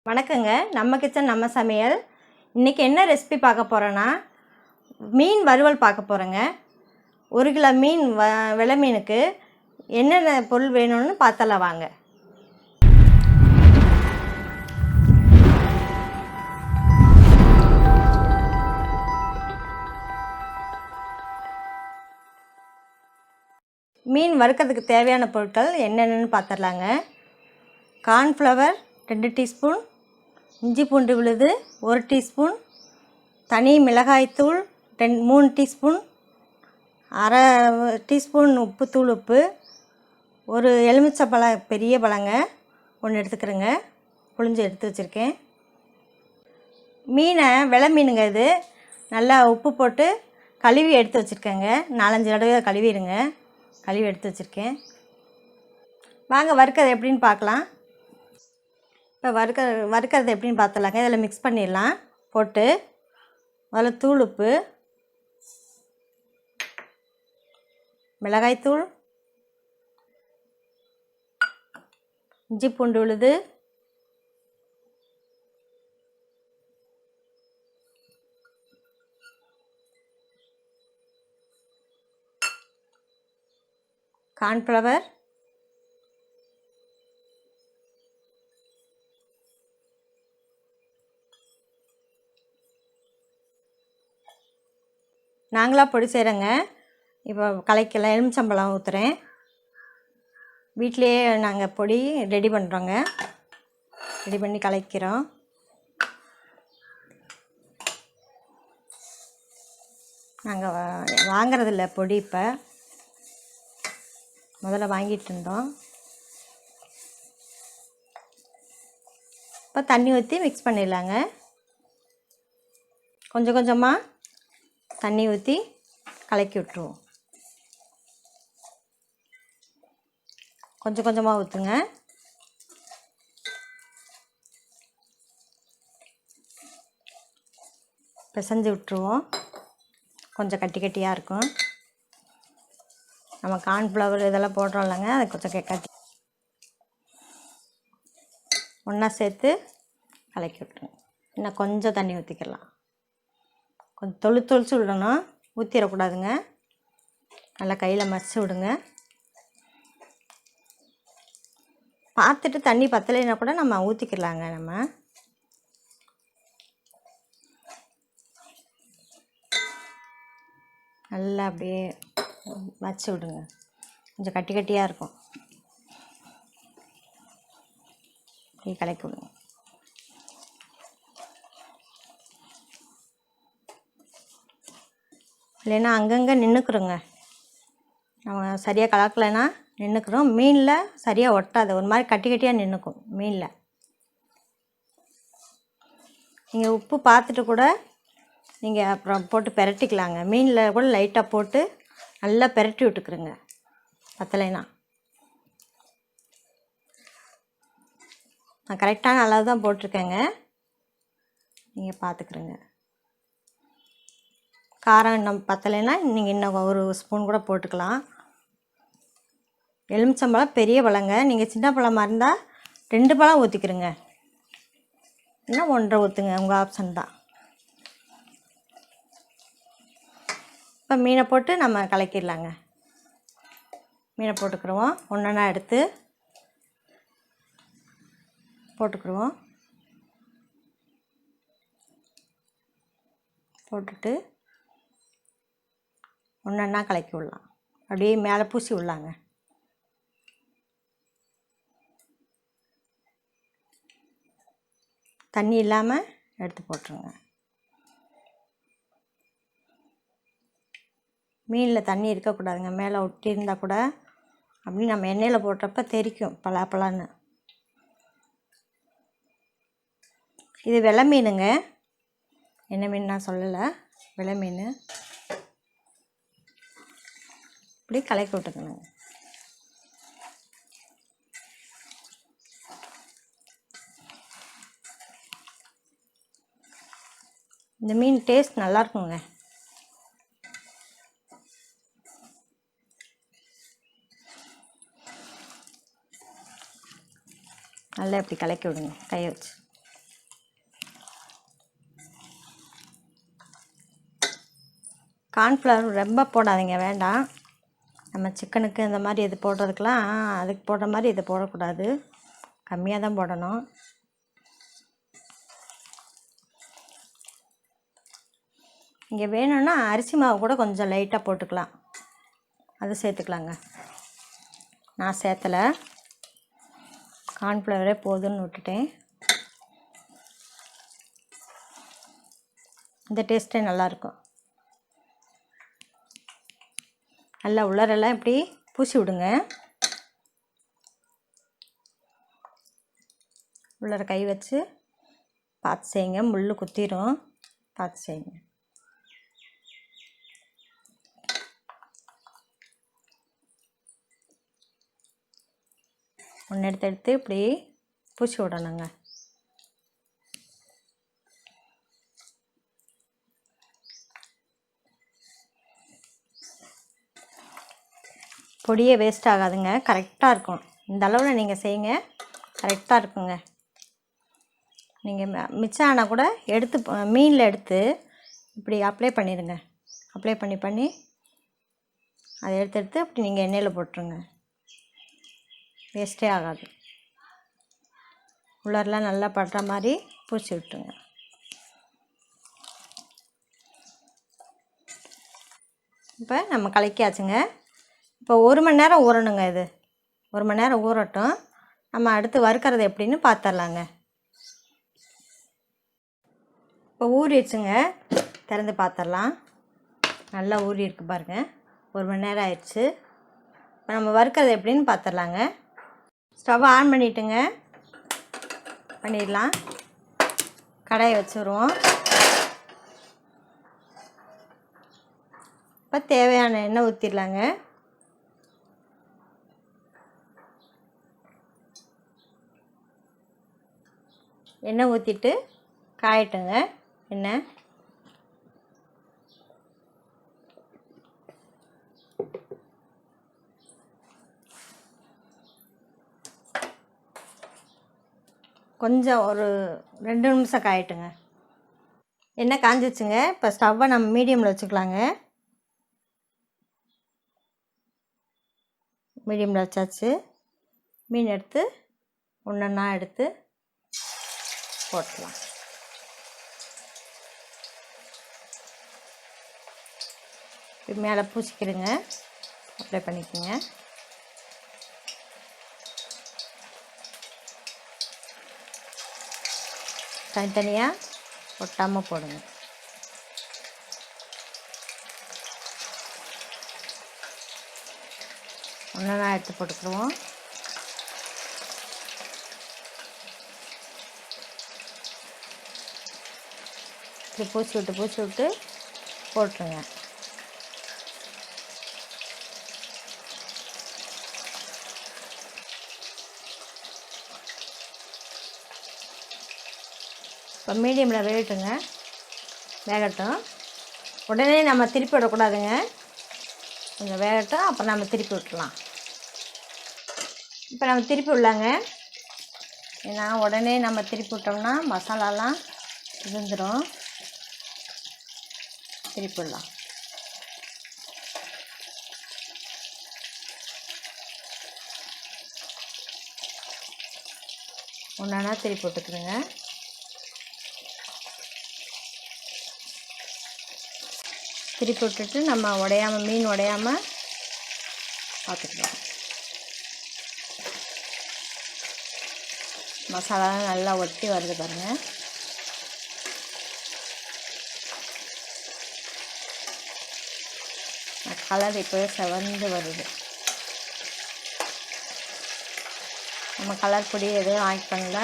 வணக்கங்க. நம்ம கிச்சன் நம்ம சமையல். இன்றைக்கி என்ன ரெசிபி பார்க்க போகிறோன்னா, மீன் வறுவல் பார்க்க போகிறேங்க. 1 கிலோ மீன் வெலை மீனுக்கு என்னென்ன பொருள் வேணும்னு பார்த்தலாம் வாங்க. மீன் வறுக்கிறதுக்கு தேவையான பொருட்கள் என்னென்னு பார்த்துடலாங்க. கார்ன்ஃப்ளவர் 2 டீஸ்பூன், இஞ்சி பூண்டு விழுது 1 டீஸ்பூன், தனி மிளகாய்த்தூள் 3 டீஸ்பூன், அரை டீஸ்பூன் உப்பு, ஒரு எலுமிச்சை பெரிய பழங்க ஒன்று எடுத்துக்கிறேங்க, புழிஞ்சு எடுத்து வச்சுருக்கேன். மீனை வெலை மீனுங்க, இது நல்லா உப்பு போட்டு கழுவி எடுத்து வச்சுருக்கேங்க. 4-5 தடவை கழுவிடுங்க. கழுவி எடுத்து வச்சுருக்கேன். வாங்க வறுக்கிறது எப்படின்னு பார்க்கலாம். இப்போ வறுக்கிறது எப்படின்னு பார்த்துலாங்க. இதில் மிக்ஸ் பண்ணிடலாம். போட்டு முதல்ல தூள் உப்பு, மிளகாய்த்தூள், இஞ்சி பூண்டு விழுது, கார்ன்ஃப்ளவர், நாங்களாக பொடி செய்கிறேங்க. இப்போ கலக்கலாம். எலுமிச்சம்பழம் ஊற்றுறேன். வீட்டிலையே நாங்கள் பொடி ரெடி பண்ணுறோங்க. ரெடி பண்ணி கலக்கிறோம். நாங்கள் வாங்கிறதில்ல பொடி. இப்போ முதல்ல வாங்கிட்டு இருந்தோம். இப்போ தண்ணி ஊற்றி மிக்ஸ் பண்ணிடலாங்க. கொஞ்சம் கொஞ்சமாக தண்ணி ஊற்றி கலக்கி விட்டுருவோம். கொஞ்சம் கொஞ்சமாக ஊற்றுங்க. பிசைஞ்சு விட்டுருவோம். கொஞ்சம் கட்டி கட்டியாக இருக்கும். நம்ம கார்ன்ஃப்ளவர் இதெல்லாம் போடுறோம் இல்லைங்க, அது கொஞ்சம் கட்டி ஒன்றா சேர்த்து கலக்கி விட்டுருவோம். இன்னும் கொஞ்சம் தண்ணி ஊற்றிக்கலாம். கொஞ்சம் தொளிச்சு விடணும், ஊற்றிடக்கூடாதுங்க. நல்லா கையில் மசிச்சு விடுங்க. பார்த்துட்டு தண்ணி பத்தலைன்னா கூட நம்ம ஊற்றிக்கலாங்க. நம்ம நல்லா அப்படியே வச்சு விடுங்க. கொஞ்சம் கட்டி கட்டியாக இருக்கும். இப்படி கலக்கி விடுங்க. இல்லைன்னா அங்கங்கே நின்றுக்குறோங்க. நம்ம சரியாக கலக்கலைன்னா நின்றுக்குறோம். மீனில் சரியாக ஒட்டாது, ஒரு மாதிரி கட்டி கட்டியாக நின்றுக்கும் மீனில். நீங்கள் உப்பு பார்த்துட்டு கூட நீங்கள் அப்புறம் போட்டு பெரட்டிக்கலாங்க. மீனில் கூட லைட்டாக போட்டு நல்லா பெரட்டி விட்டுக்குறோங்க. பத்தலைன்னா நான் கரெக்டான அளவு தான் போட்டிருக்கேங்க. நீங்கள் பார்த்துக்குறோங்க. காரம் இன்னும் பத்தலைன்னா நீங்கள் இன்னும் 1 ஸ்பூன் கூட போட்டுக்கலாம். எலுமிச்சம்பழம் பெரிய பழங்க. நீங்கள் சின்ன பழமாக இருந்தால் 2 பழம் ஊற்றிக்கிறோங்க. இன்னும் 1.5 ஊற்றுங்க, உங்கள் ஆப்ஷன் தான். இப்போ மீனை போட்டு நம்ம கலக்கிடலாங்க. மீனை போட்டுக்கிடுவோம். ஒன்றா எடுத்து போட்டுக்கிடுவோம். போட்டுட்டு ஒன்றா கலக்கி விடலாம். அப்படியே மேலே பூசி விடலாங்க. தண்ணி இல்லாமல் எடுத்து போட்டுருங்க. மீனில் தண்ணி இருக்கக்கூடாதுங்க. மேலே ஒட்டி இருந்தால் கூட அப்படி நம்ம எண்ணெயில் போடுறப்ப தெரிக்கும் பலாப்பலான்னு. இது வெலை மீனுங்க. என்ன மீன் நான் சொல்லலை, வெலை மீன். இப்படி கலக்கி விட்டுக்கணுங்க. இந்த மீன் டேஸ்ட் நல்லாயிருக்குங்க. நல்லா இப்படி கலக்கி விடுங்க கையை வச்சு. கார்ன்ஃப்ளவர் ரொம்ப போடாதீங்க, வேண்டாம். நம்ம சிக்கனுக்கு இந்த மாதிரி இது போடுறதுக்கெலாம் அதுக்கு போடுற மாதிரி இது போடக்கூடாது, கம்மியாக தான் போடணும். இங்கே வேணும்னா அரிசி மாவு கூட கொஞ்சம் லைட்டாக போட்டுக்கலாம், அது சேர்த்துக்கலாங்க. நான் சேர்த்தலை, கார்ன்ஃப்ளவரே போதும்னு விட்டுட்டேன். இந்த டேஸ்ட்டே நல்லாயிருக்கும். நல்லா உள்ளரெல்லாம் இப்படி பூசி விடுங்க. உள்ளர கை வச்சு பார்த்து செய்யுங்க, முள் குத்திரும், பார்த்து செய்யுங்க. ஒன்று எடுத்து இப்படி பூசி விடணுங்க. பொடியே வேஸ்ட் ஆகாதுங்க, கரெக்டாக இருக்கும். இந்த அளவில் நீங்கள் செய்யுங்க, கரெக்டாக இருக்குங்க. நீங்கள் மிச்சம் ஆனால் கூட எடுத்து மீனில் எடுத்து இப்படி அப்ளை பண்ணிடுங்க. அப்ளை பண்ணி அதை எடுத்து அப்படி நீங்கள் எண்ணெயில் போட்டுருங்க, வேஸ்ட்டே ஆகாது. உள்ளரெலாம் நல்லா படுற மாதிரி பூசி விட்டுருங்க. இப்போ நம்ம கலக்கியாச்சுங்க. இப்போ 1 மணி நேரம் ஊறணுங்க. இது 1 மணி நேரம் ஊறட்டும். நம்ம அடுத்து வறுக்கிறது எப்படின்னு பார்த்துடலாங்க. இப்போ ஊறிடுச்சுங்க, திறந்து பார்த்துடலாம். நல்லா ஊறி இருக்கு பாருங்கள், 1 மணி நேரம் ஆயிடுச்சு. இப்போ நம்ம வறுக்கிறது எப்படின்னு பார்த்துடலாங்க. ஸ்டவ் ஆன் பண்ணிவிட்டுங்க, பண்ணிடலாம். கடாயை வச்சுருவோம். இப்போ தேவையான எண்ணெய் ஊற்றிடலாங்க. எண்ணெய் ஊற்றிட்டு காயட்டுங்க எண்ணெய். கொஞ்சம் ஒரு 2 நிமிஷம் காயட்டுங்க. எண்ணெய் காஞ்சிச்சுங்க. இப்போ ஸ்டவ்வை நம்ம மீடியமில் வச்சுக்கலாங்க. மீடியமில் வச்சாச்சு. மீன் எடுத்து ஒன்றா எடுத்து போட்டுக்கலாம். இப்போ மேலே பூசிக்கிடுங்க, அப்ளை பண்ணிக்கோங்க. தனித்தனியாக ஒட்டாமல் போடுங்க. ஒன்றா எடுத்து போட்டுக்கிடுவோம். இப்படி பூசி விட்டு போட்டுருங்க. இப்போ மீடியமில் வேகட்டும். உடனே நம்ம திருப்பி விடக்கூடாதுங்க, கொஞ்சம் வேகட்டும், அப்புறம் நம்ம திருப்பி விட்டுலாம். இப்போ நம்ம திருப்பி விடலாங்க. ஏன்னா உடனே நம்ம திருப்பி விட்டோம்னா மசாலாலாம் இருந்துடும். திருப்பி விடலாம். ஒன்றா திருப்பி விட்டுக்குதுங்க. திருப்பி விட்டுட்டு நம்ம மீன் உடையாமல் பார்த்துக்கலாம். மசாலாலாம் நல்லா ஒட்டி வருது பாருங்கள். கலர் இப்போவே செவந்து வருது. நம்ம கலர் பொடி எதுவும் ஆட் பண்ணல.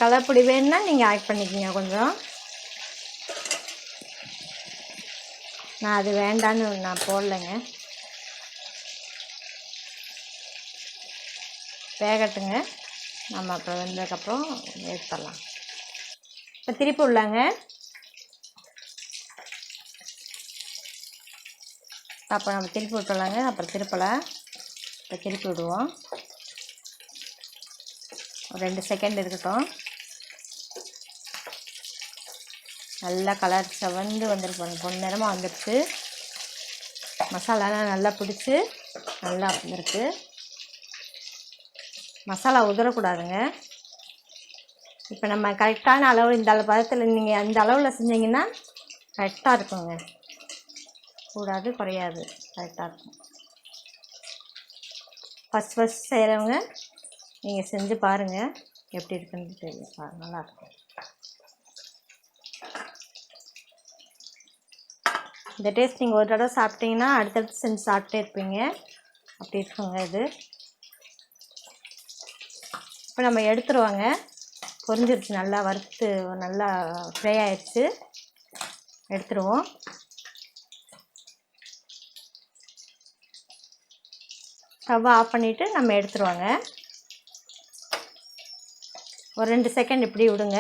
கலர் பொடி வேணும்னா நீங்கள் ஆட் பண்ணிக்கிங்க கொஞ்சம். நான் அது வேண்டான்னு நான் போடலைங்க. வேகட்டுங்க, நம்ம அப்புறம் வெந்ததுக்கப்புறம் எடுத்துடலாம். இப்போ திருப்பி விடலாங்க. அப்போ நம்ம திருப்பி விட்டுலாங்க. அப்புறம் திருப்பலை. இப்போ திருப்பி விடுவோம். ஒரு 2 செகண்ட் இருக்கட்டும். நல்லா கலர் செவந்து வந்துருக்கு, பொன்னிறமாக வந்துடுச்சு. மசாலாலாம் நல்லா பிடிச்சி நல்லா வந்துருக்கு. மசாலா உதறக்கூடாதுங்க. இப்போ நம்ம கரெக்டான அளவு இந்த பதத்தில் நீங்கள் அந்த அளவில் செஞ்சிங்கன்னா கரெக்டாக இருக்குங்க. கூடாது குறையாது, கரெக்டாக இருக்கும். ஃபஸ்ட் செய்கிறவங்க நீங்கள் செஞ்சு பாருங்கள், எப்படி இருக்குன்னு தெரியும். நல்லாயிருக்கும். இந்த டேஸ்ட் நீங்கள் ஒரு தடவை சாப்பிட்டீங்கன்னா அடுத்தடுத்து செஞ்சு சாப்பிட்டே இருப்பீங்க. அப்படி இருக்குங்க இது. இப்போ நம்ம எடுத்துருவாங்க. பொரிஞ்சிருச்சு, நல்லா வறுத்து நல்லா ஃப்ரை ஆயிடுச்சு. எடுத்துருவோம். ஸ்டவ் ஆஃப் பண்ணிவிட்டு நம்ம எடுத்துருவாங்க. ஒரு 2 செகண்ட் இப்படி விடுங்க.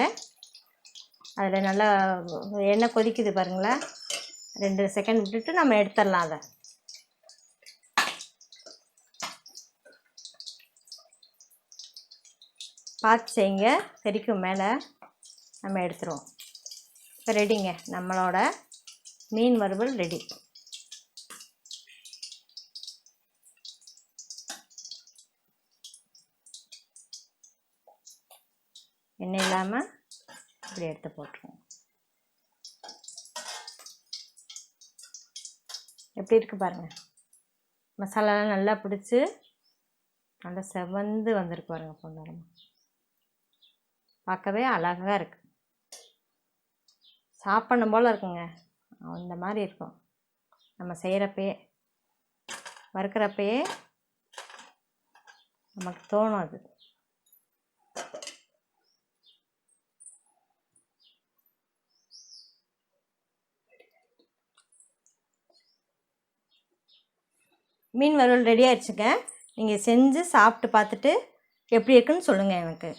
அதில் நல்லா எண்ணெய் கொதிக்குது பாருங்களேன். 2 செகண்ட் விட்டுட்டு நம்ம எடுத்துடலாம். அதை பார்த்து செய்யுங்க, தெரிக்கும் மேலே. நம்ம எடுத்துருவோம். இப்போ ரெடிங்க, நம்மளோட மீன் வறுவல் ரெடி. எண்ணெய் இல்லாமல் இப்படி எடுத்து போட்டுருவோம். எப்படி இருக்குது பாருங்கள். மசாலாலாம் நல்லா பிடிச்சி நல்லா செவந்து வந்திருக்கு பாருங்கள், பொன்னிறமாக. பார்க்கவே அழகாக இருக்குது, சாப்பிடணும் போல் இருக்குங்க. அந்த மாதிரி இருக்கும். நம்ம செய்கிறப்பயே வறுக்கிறப்பயே நமக்கு தோணும் அது. மீன் வறுவல் ரெடி ஆயிடுச்சுங்க. நீங்கள் செஞ்சு சாப்பிட்டு பார்த்துட்டு எப்படி இருக்குன்னு சொல்லுங்கள் எனக்கு.